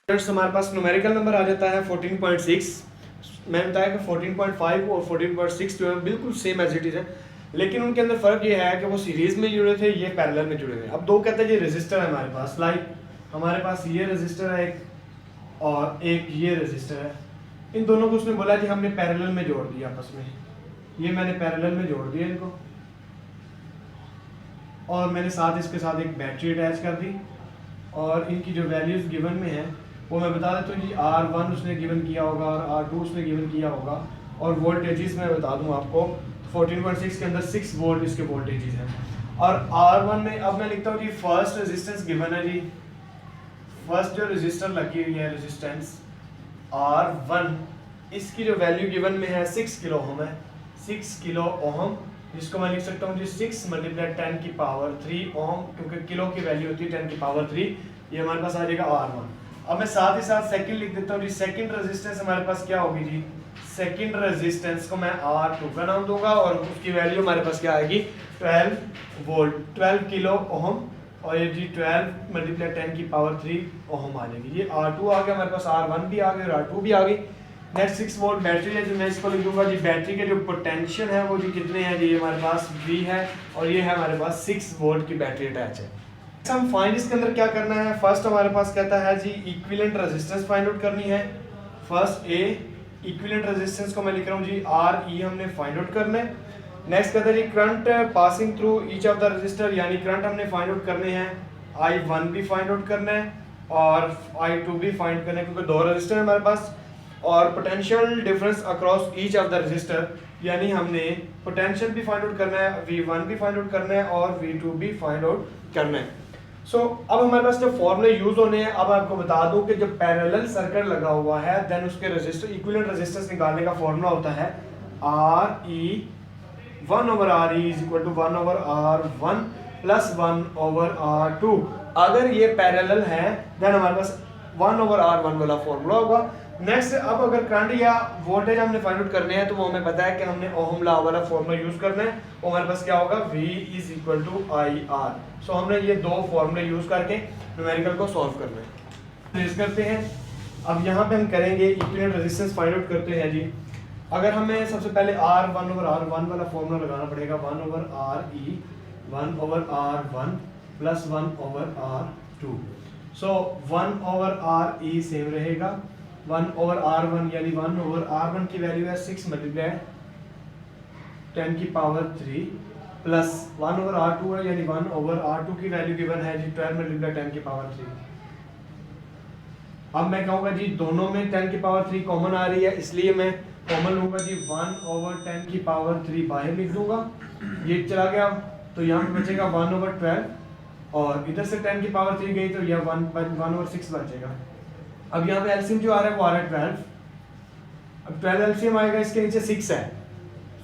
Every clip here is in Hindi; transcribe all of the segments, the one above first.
हमारे पास न्यूमेरिकल नंबर आ जाता है 14.6। मैंने बताया कि 14.5 और 14.6 जो है बिल्कुल सेम एज इट इज़ है, लेकिन उनके अंदर फ़र्क ये है कि वो सीरीज़ में जुड़े थे, ये पैरेलल में जुड़े थे। अब दो कहते हैं ये रजिस्टर है हमारे पास, लाइक हमारे पास ये रजिस्टर है एक और एक ये रजिस्टर है। इन दोनों को उसने बोला जी हमने पैरेलल में जोड़ दिया आपस में, ये मैंने पैरेलल में जोड़ दिया इनको, और मैंने साथ इसके साथ एक बैटरी अटैच कर दी, और इनकी जो वैल्यूज़ गिवन में है वो मैं बता देता हूँ जी। R1 उसने गिवन किया होगा और R2 उसने गिवन किया होगा, और वोल्टेजेस मैं बता दूँ आपको 14.6 के अंदर 6 वोल्ट इसके वोल्टेजेस हैं। और R1 में अब मैं लिखता हूँ जी फर्स्ट रेजिस्टेंस गिवन है जी, फर्स्ट जो रेजिस्टर लगी हुई है रेजिस्टेंस R1, इसकी जो वैल्यू गिवन में है 6 किलो ओम है, 6 किलो ओम, जिसको मैं लिख सकता हूँ जी 6 मल्टीप्लाई 10 की पावर 3 ओम, क्योंकि किलो की वैल्यू होती है 10 की पावर 3, ये हमारे पास आ जाएगा R1। अब मैं साथ ही साथ सेकंड लिख देता हूँ जी, सेकंड रेजिस्टेंस हमारे पास क्या होगी जी, सेकंड रेजिस्टेंस को मैं R2 का नाम दूंगा, और उसकी वैल्यू हमारे पास क्या आएगी 12 वोल्ट, 12 किलो ओम, और ये जी 12 मल्टीप्लाई 10 की पावर 3 ओम आ जाएगी। ये R2 आ गया हमारे पास, R1 भी आ गई और R2 भी आ गई। नेक्स्ट 6 वोल्ट बैटरी है जो मैं इसको लिख दूंगा जी, बैटरी के जो पोटेंशियल है वो जी कितने हैं जी, हमारे पास V है, और ये है हमारे पास 6 वोल्ट की बैटरी अटैच है। हम फाइंड इसके अंदर क्या करना है, फर्स्ट हमारे पास कहता है जी इक्विवेलेंट रेजिस्टेंस फाइंड आउट करनी है। फर्स्ट ए इक्विवेलेंट रेजिस्टेंस को मैं लिख रहा हूँ जी RE हमने फाइंड आउट करना है। नेक्स्ट कहता है जी current passing through each of the register, यानी करंट हमने फाइंड आउट करने हैं, I1 भी फाइंड आउट करना है और I2 भी फाइंड करना है, क्योंकि दो रजिस्टर है हमारे पास। और potential difference across each of the register, यानी हमने पोटेंशियल भी फाइंड आउट करना है, V1 भी फाइंड आउट करना है और V2 भी फाइंड आउट करना है। अब हमारे पास जो फॉर्मूले यूज होने हैं, अब आपको बता दूं कि जब पैरेलल सर्किट लगा हुआ है देन उसके रेजिस्टर इक्विवेलेंट रेजिस्टेंस निकालने का फॉर्मूला होता है RE 1/RE is equal to 1/R1 plus 1/R2। अगर ये पैरेलल है देन हमारे पास 1/R1 वाला फॉर्मूला होगा। नेक्स्ट, अब अगर करंट या वोल्टेज हमने फाइंड आउट करने हैं तो वो हमें पता है कि हमने ओहम लॉ वाला फॉर्मूला यूज करना है, वो हमारे पास क्या होगा V is equal to IR। So हमने ये दो फॉर्मूले यूज करके न्यूमेरिकल को सॉल्व करना है। रेज करते हैं। अब यहाँ पे हम करेंगे इक्विवेलेंट रेजिस्टेंस फाइंड आउट करते हैं जी। अगर हमें सबसे पहले R1/R1 वाला फॉर्मूला लगाना पड़ेगा, 1/RE 1/R1 प्लस 1/R2। सो 1/RE सेम रहेगा, 1/R1 यानी 1/R1 की वैल्यू है 6 मल्टीप्लाई 10 की पावर 3 प्लस 1/R2 है, यानी 1/R2 की वैल्यू गिवन है जी 12 मल्टीप्लाई 10 की पावर 3। अब मैं कहूँगा जी दोनों में 10 की पावर 3 कॉमन आ रही है, इसलिए मैं कॉमन लूँगा जी 1/10 की पावर 3 बाहर लिख दूंगा, ये चला गया, तो यहाँ पे बचेगा 1/12, और इधर से 10 की पावर 3 गई तो यह 1/6 बचेगा। अब यहाँ पे एलसीएम जो आ रहा है वो आ रहा है 12। अब 12 एलसीएम आएगा, इसके नीचे 6 है,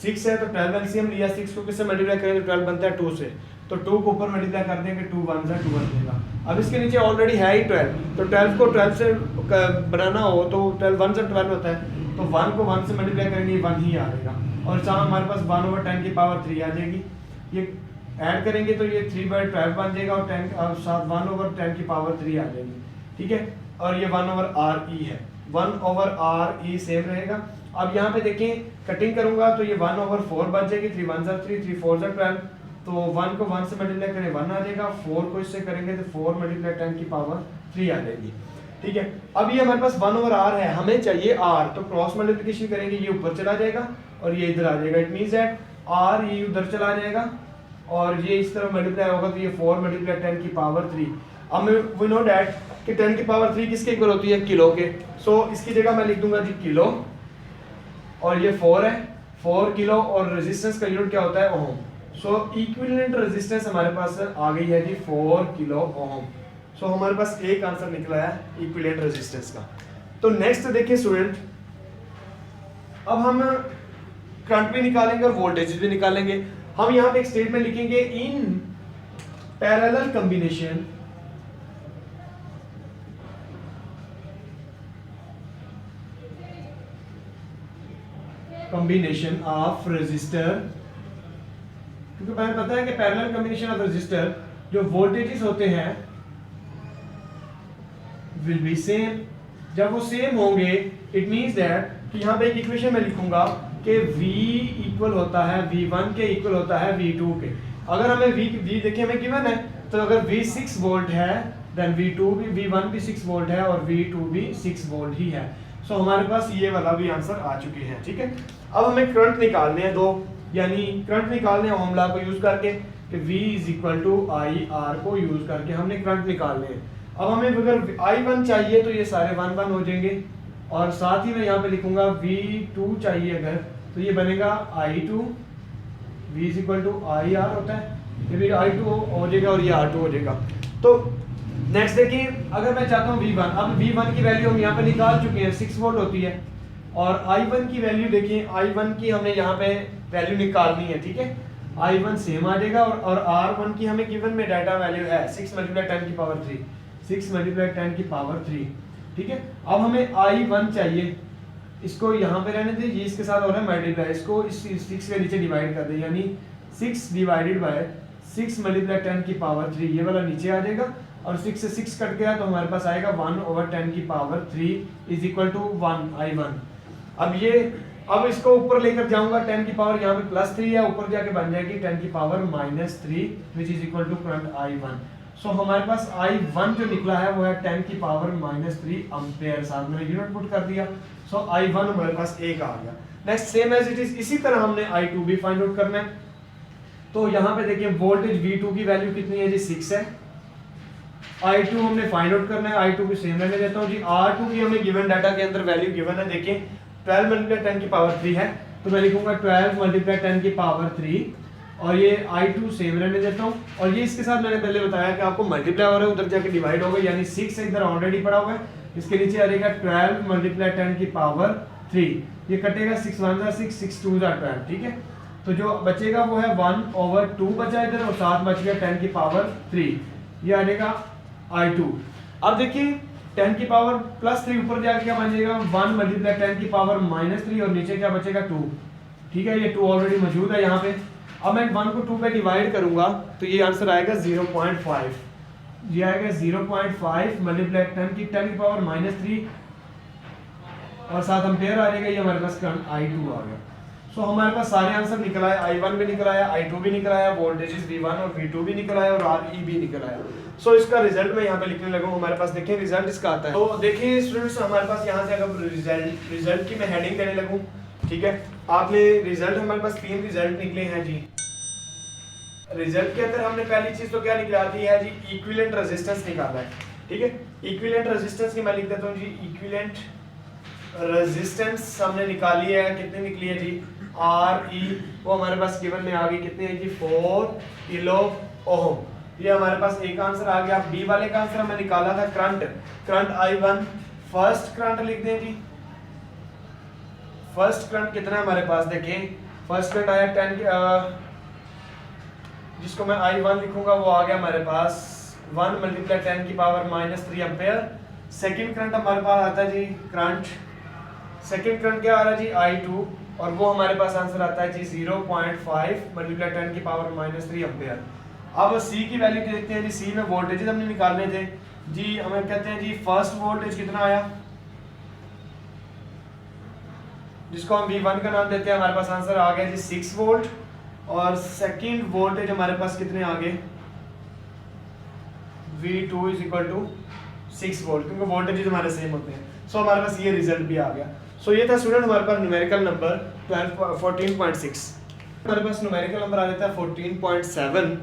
6 है तो 12 एलसीएम लिया, 6 को किससे मल्टीप्लाई करें तो 12 बनता है 2 से, तो 2 को ऊपर मल्टीप्लाई कर देंगे, 2 1 से 2 बन जाएगा। अब इसके नीचे ऑलरेडी है ही 12, तो 12 को 12 से बनाना हो तो 12 1 से 12 होता है, तो 1 को 1 से मल्टीप्लाई करेंगे 1 ही आ जाएगा, और जहाँ हमारे पास 1/10 की पावर 3 आ जाएगी, ये ऐड करेंगे तो ये 3/12 बन जाएगा, और 10 और साथ 1/10 की पावर 3 आ जाएगी, ठीक है। और ये 1/RE है, 1/RE सेम रहेगा। अब यहाँ पे देखें कटिंग करूंगा तो ये 1/4 बच जाएगी, 3 1 3 3 4 12, तो 1 को 1 से मल्टीप्लाई करें 1 आ जाएगा, 4 को इससे करेंगे तो 4 मल्टीप्लाई 10 की पावर 3 आ जाएगी, ठीक है। अब ये हमारे पास 1/R है, हमें चाहिए R, तो क्रॉस मल्टीप्लिकेशन करेंगे, ये ऊपर चला जाएगा और ये इधर आ जाएगा, इट मींस दैट RE उधर चला जाएगा और ये इस तरफ मल्टीप्लाई होगा, तो ये 4 मल्टीप्लाई 10 की पावर 3। अब वी नो दैट कि 10 की पावर 3 किसके इक्वल होती है, किलो के, सो इसकी जगह मैं लिख दूंगा जी किलो, और ये 4 है, 4 किलो, और रेजिस्टेंस का यूनिट क्या होता है ओम। सो इक्विवेलेंट रेजिस्टेंस हमारे पास आ गई है जी 4 किलो ओम। सो हमारे पास एक आंसर निकला है इक्विवेलेंट रेजिस्टेंस का। तो नेक्स्ट देखिए स्टूडेंट, अब हम करंट भी निकालेंगे और वोल्टेज भी निकालेंगे। हम यहाँ पे एक स्टेटमेंट लिखेंगे, in parallel combination combination of resistor, क्योंकि हमें पता है कि पैरेलल कॉम्बिनेशन ऑफ रेजिस्टर जो वोल्टेजेस होते हैं विल बी सेम। जब वो सेम होंगे इट मीन्स दैट कि यहाँ पे एक इक्वेशन में लिखूंगा कि v इक्वल होता है v1 के इक्वल होता है v2 के। अगर हमें v देखिए हमें गिवन है, तो अगर v 6 वोल्ट है देन v2 भी v1 भी 6 वोल्ट है और v2 भी 6 वोल्ट ही है। सो हमारे पास ये वाला भी आंसर आ चुके हैं। ठीक है, अब हमें करंट निकालने हैं दो, यानी करंट निकालने हैं ओम लॉ को यूज करके कि v is equal to I R को यूज करके हमने करंट निकालने हैं। अब हमें अगर I1 चाहिए तो ये सारे 1 1 हो जाएंगे, और साथ ही मैं यहाँ पे लिखूंगा V2 चाहिए अगर, तो ये बनेगा I2 V is equal to I R होता है, ये भी I2 हो जाएगा और ये R2 हो जाएगा। तो नेक्स्ट देखिए, अगर मैं चाहता हूँ V1, अब V1 की वैल्यू हम यहाँ पे निकाल चुके हैं 6 वोल्ट होती है, और I1 की वैल्यू देखिए, I1 की हमने यहाँ पे वैल्यू निकालनी है। ठीक है, I1 सेम आ जाएगा, और R1 की हमें गिवन में डाटा वैल्यू है 6 मल्टीप्लाई 10 की पावर 3, 6 मल्टीप्लाई 10 की पावर 3। ठीक है, अब हमें I1 चाहिए, इसको यहाँ पे रहने दें, ये इसके साथ हो रहा है मल्टीप्लाई, इसको इस 6 के नीचे डिवाइड कर दें, यानी 6 डिवाइडेड बाय 6 मल्टीप्लाई 10 की पावर 3, ये वाला नीचे आ जाएगा, और 6 से 6 कट गया तो हमारे पास आएगा 1/10 की power 3 is equal to 1 I1। अब इसको ऊपर लेकर जाऊंगा, 10 की पावर यहाँ पे +3 है, ऊपर जाके बन जाएगी 10 की power -3 which is equal to current I1। So हमारे पास I1 जो निकला है वो है 10 की पावर -3 एम्पेयर, साथ में यूनिट पुट कर दिया। सो I1 हमारे पास 1 आ गया। Next same as it is, इसी तरह हमने I2 भी फाइंड आउट करना है। तो यहाँ पे देखिए वोल्टेज V2 की वैल्यू कितनी है जी, 6 है। I2 हमने फाइंड आउट करना है, I2 भी सेम रहने देता हूँ जी। R2 की हमें गिवन डाटा के अंदर वैल्यू गिवन है, देखिए 12 मल्टीप्लाई 10 की पावर 3 है, तो मैं लिखूंगा 12 मल्टीप्लाई 10 की पावर 3, और ये I2 सेम रहने देता हूँ, और ये इसके साथ मैंने पहले बताया कि आपको मल्टीप्लाई हो रहा है उधर जाके डिवाइड होगा, यानी 6 इधर ऑलरेडी पड़ा हुआ है, इसके नीचे आ जाएगा 12 मल्टीप्लाई 10 की पावर 3, ये कटेगा 6 1 6 6 2 12। ठीक है, तो जो बचेगा वो है 1/2 बचा इधर, और साथ बच गया 10 की पावर 3, ये आ जाएगा I2। अब देखिए 10 की पावर +3 ऊपर जाके क्या बन जाएगा 1 मल्टीप्लाई 10 की पावर -3, और नीचे क्या बचेगा 2। ठीक है, ये 2 ऑलरेडी मौजूद है यहाँ पे। अब मैं 1 को 2 पे डिवाइड करूंगा तो ये आंसर आएगा 0.5, ये आएगा 0.5 मल्टीप्लाई 10 की पावर -3, और साथ एम्पेयर आ जाएगा, ये हमारे पास करंट I2 आ गया। सो हमारे पास सारे आंसर निकल आए, I1 भी निकल आया, I2 भी निकल आया, वोल्टेजेस V1 और V2 भी निकल आया, और RE भी निकल आया। सो इसका रिजल्ट मैं यहाँ पे लिखने लगा हूँ, हमारे पास देखिए रिजल्ट इसका आता है। तो देखिए स्टूडेंट्स, हमारे पास यहाँ से अगर रिजल्ट की मैं हेडिंग देने लगूँ, ठीक है, आपने रिजल्ट, हमारे पास 3 रिजल्ट निकले हैं जी। रिजल्ट के अंदर हमने पहली चीज तो क्या निकाली है जी, इक्विवेलेंट रेजिस्टेंस निकाला है। ठीक है, इक्विवेलेंट रेजिस्टेंस की मैं लिख देता हूँ जी, इक्विवेलेंट रेजिस्टेंस हमने निकाली है, कितनी निकली है जी, RE, वो हमारे पास गिवन में आ गई, कितनी है जी 4 किलो ओम। ये हमारे पास एक आंसर आ गया। बी वाले का आंसर हमें निकाला था करंट I1, फर्स्ट करंट लिख दें जी। फर्स्ट करंट कितना है हमारे पास, देखें फर्स्ट करंट आया 10, जिसको मैं I1 लिखूंगा वो आ गया हमारे पास 1 मल्टीप्लाई 10 की पावर -3 एम्पेयर। सेकंड करंट हमारे पास आता है जी सेकंड करंट क्या आ रहा है जी I2, और वो हमारे पास आंसर आता है जी 0.5 मल्टीप्लाई 10 की पावर -3 एम्पेयर। अब सी की वैल्यू देखते हैं जी, सी में वोल्टेजेस हमने निकालने थे जी। हमें कहते हैं जी फर्स्ट वोल्टेज कितना आया, जिसको हम V1 का नाम देते हैं, हमारे पास आंसर आ गया जी 6 वोल्ट, और सेकंड वोल्टेज हमारे पास कितने आ गए, V2 is equal to 6 volt, क्योंकि वोल्टेजेस हमारे सेम होते हैं। सो हमारे पास ये रिजल्ट भी आ गया। सो ये था स्टूडेंट हमारे पास न्यूमेरिकल नंबर 14.6। हमारे पास न्यूमेरिकल नंबर आ जाता है 14.7।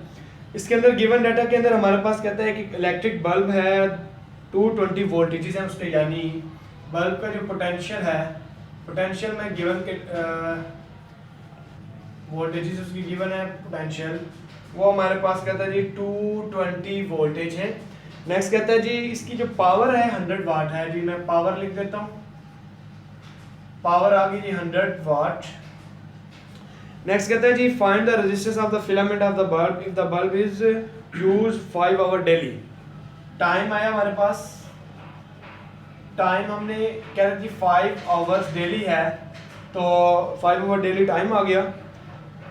इसके अंदर गिवन डाटा के अंदर हमारे पास कहता है कि इलेक्ट्रिक बल्ब है 220 वोल्टेजेस हैं उसके, यानी बल्ब का जो पोटेंशियल है, पोटेंशियल में गिवन के वोल्टेजेस उसकी गिवन है पोटेंशियल, वो हमारे पास कहता है जी 220 वोल्टेज है। नेक्स्ट कहता है जी इसकी जो पावर है 100 वाट है जी। मैं पावर लिख देता हूँ, पावर आ गई जी 100 वाट। नेक्स्ट कहता है जी find the resistance of the filament of the bulb if the bulb is use 5 hour daily. Time आया हमारे पास, टाइम हमने कह रहे जी 5 आवर्स डेली है, तो 5 आवर डेली टाइम आ गया।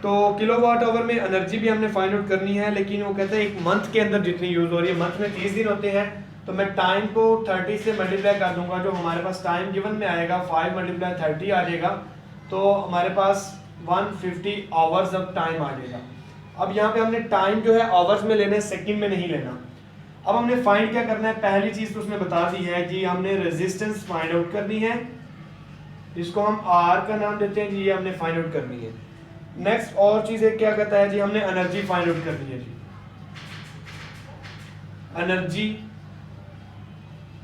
तो किलोवाट आवर में एनर्जी भी हमने फाइंड आउट करनी है, लेकिन वो कहते हैं एक मंथ के अंदर जितनी यूज हो रही है, मंथ में 30 दिन होते हैं, तो मैं टाइम को 30 से मल्टीप्लाई कर दूंगा, जो हमारे पास टाइम गिवन में आएगा 5 मल्टीप्लाई 30 आ जाएगा, तो हमारे पास 150 आवर्स अब टाइम आ जाएगा। अब यहाँ पे हमने टाइम जो है आवर्स में लेना है, सेकंड में नहीं लेना। अब हमने फाइंड क्या करना है, पहली चीज तो उसने बता दी है जी, हमने रेजिस्टेंस फाइंड आउट करनी है, इसको हम आर का नाम देते हैं जी, ये हमने फाइंड आउट करनी है। नेक्स्ट और चीज है क्या कहता है जी, हमने एनर्जी फाइंड आउट करनी है जी, एनर्जी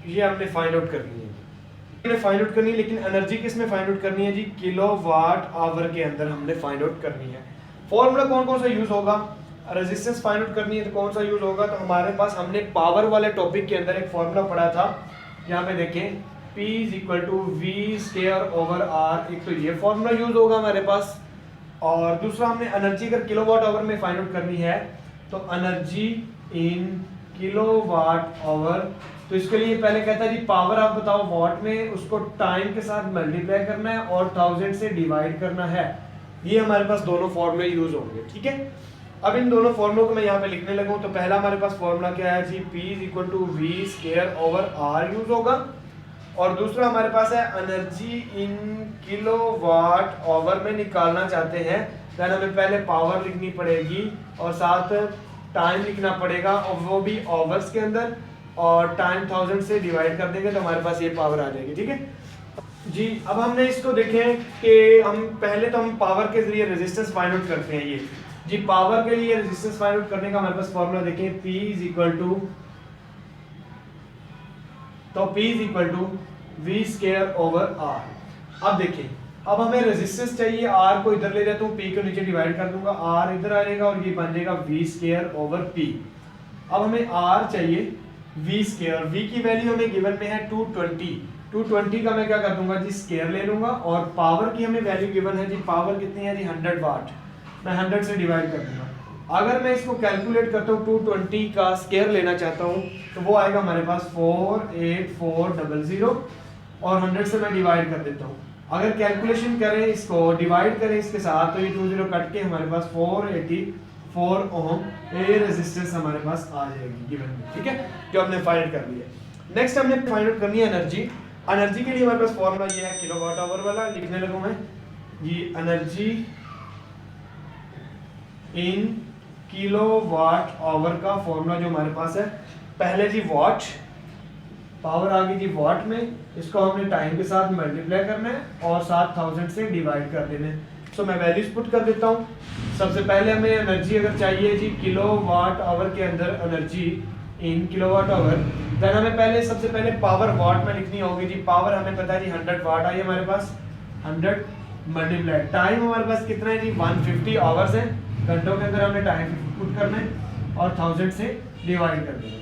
ये हमने फाइंड आउट करनी है, हमने फाइंड आउट करनी है, लेकिन एनर्जी किस में फाइंड आउट करनी है जी, किलोवाट आवर के अंदर हमने फाइंड आउट करनी है। फॉर्मूला कौन कौन सा यूज होगा, रेजिस्टेंस फाइंड आउट करनी है तो कौन सा यूज होगा, तो हमारे पास हमने पावर वाले टॉपिक के अंदर एक फॉर्मूला पढ़ा था, यहाँ पे देखें P is equal to V square over R, एक तो ये फॉर्मूला यूज होगा हमारे पास, और दूसरा हमने एनर्जी अगर किलोवाट आवर में फाइंड आउट करनी है तो एनर्जी इन किलोवाट आवर, तो इसके लिए पहले कहता है जी पावर आप बताओ वाट में, उसको टाइम के साथ मल्टीप्लाई करना है और 1000 से डिवाइड करना है, ये हमारे पास दोनों फॉर्मूले यूज होंगे, ठीक है। अब इन दोनों फॉर्मूलों को मैं यहाँ पे लिखने लगूँ, तो पहला हमारे पास फॉर्मूला क्या है जी, P is equal to V square over R use होगा, और दूसरा हमारे पास है एनर्जी इन किलोवाट आवर में निकालना चाहते हैं, तो हमें पहले पावर लिखनी पड़ेगी और साथ टाइम लिखना पड़ेगा, और वो भी आवर्स के अंदर, और टाइम 1000 से डिवाइड कर देंगे तो हमारे पास ये पावर आ जाएगी, ठीक है जी। अब हमने इसको देखें कि हम पहले तो हम पावर के जरिए रेजिस्टेंस फाइंड आउट करते हैं, ये जी पावर के लिए रेजिस्टेंस फाइंड आउट करने का हमारे पास फॉर्मूला देखें, P इज इक्वल टू, तो P is equal to V square over R. अब देखिए, अब हमें रेजिस्टेंस चाहिए, R को इधर ले जाता हूँ, P को नीचे डिवाइड कर दूंगा, R इधर आ जाएगा और ये बन जाएगा वी स्क्वायर ओवर P। अब हमें R चाहिए वी स्क्वायर, V की वैल्यू हमें गिवन में है 220 का मैं क्या कर दूंगा जी, स्क्वायर ले लूंगा, और पावर की हमें वैल्यू गिवन है जी, पावर कितनी है जी 100 वाट, मैं 100 से डिवाइड कर दूंगा। अगर मैं इसको कैलकुलेट करता हूँ 220 का स्क्वायर लेना चाहता हूँ, तो वो आएगा हमारे पास 48400, और 100 से मैं डिवाइड कर देता हूँ। अगर कैलकुलेशन करें, इसको डिवाइड करें इसके साथ, तो ये 20 कट के हमारे पास 484 ओम ये रेजिस्टेंस हमारे पास आ जाएगी गिवन में, ठीक है, जो हमने फाइंड कर लिया। नेक्स्ट हमने फाइंड आउट करनी है एनर्जी। एनर्जी के लिए हमारे पास फॉर्मूला ये है, किलोवाट आवर वाला लिखने लगूं मैं जी, एनर्जी इन किलोवाट आवर का फॉर्मूला जो हमारे पास है, पहले जी वाट, पावर आ गई जी वाट में, इसको हमने टाइम के साथ मल्टीप्लाई करना है और साथ 1000 से डिवाइड कर देना है। सो मैं वैल्यूज पुट कर देता हूँ। सबसे पहले हमें एनर्जी अगर चाहिए जी किलोवाट आवर के अंदर energy in kilowatt hour, then हमें पहले सबसे पहले पावर वाट में लिखनी होगी जी, पावर हमें पता है जी 100 वाट आई हमारे पास, 100 मल्टीप्लाई, टाइम हमारे पास कितना है जी 150 आवर्स है, घंटों के अंदर हमने टाइम पुट करना है और 1000 से डिवाइड कर देना।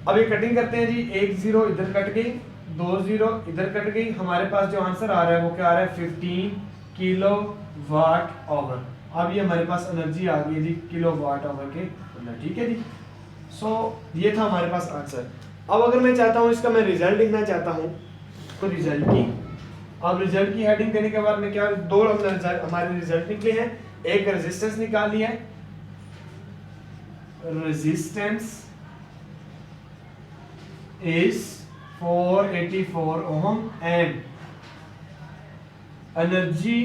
अब ये कटिंग करते हैं जी, 1 0 इधर कट गई, 2 0 इधर कट गई, हमारे पास जो आंसर आ रहा है वो क्या आ रहा है 15 किलोवाट आवर। अब ये हमारे पास एनर्जी आ गई जी किलोवाट आवर के अंदर, ठीक है जी। सो ये था हमारे पास आंसर। अब अगर मैं चाहता हूँ इसका मैं रिजल्ट लिखना चाहता हूँ, तो रिजल्ट की, अब रिजल्ट की हेडिंग देने के बाद में क्या, दो हमारे रिजल्ट निकले हैं, एक रेजिस्टेंस निकाल लिया है, resistance is 484 ohm and energy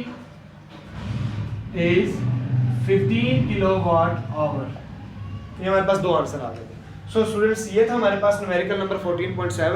is 15 kilowatt hour। ये हमारे पास दो आंसर आ गए। सो स्टूडेंट्स, ये था हमारे पास न्यूमेरिकल नंबर 14.7।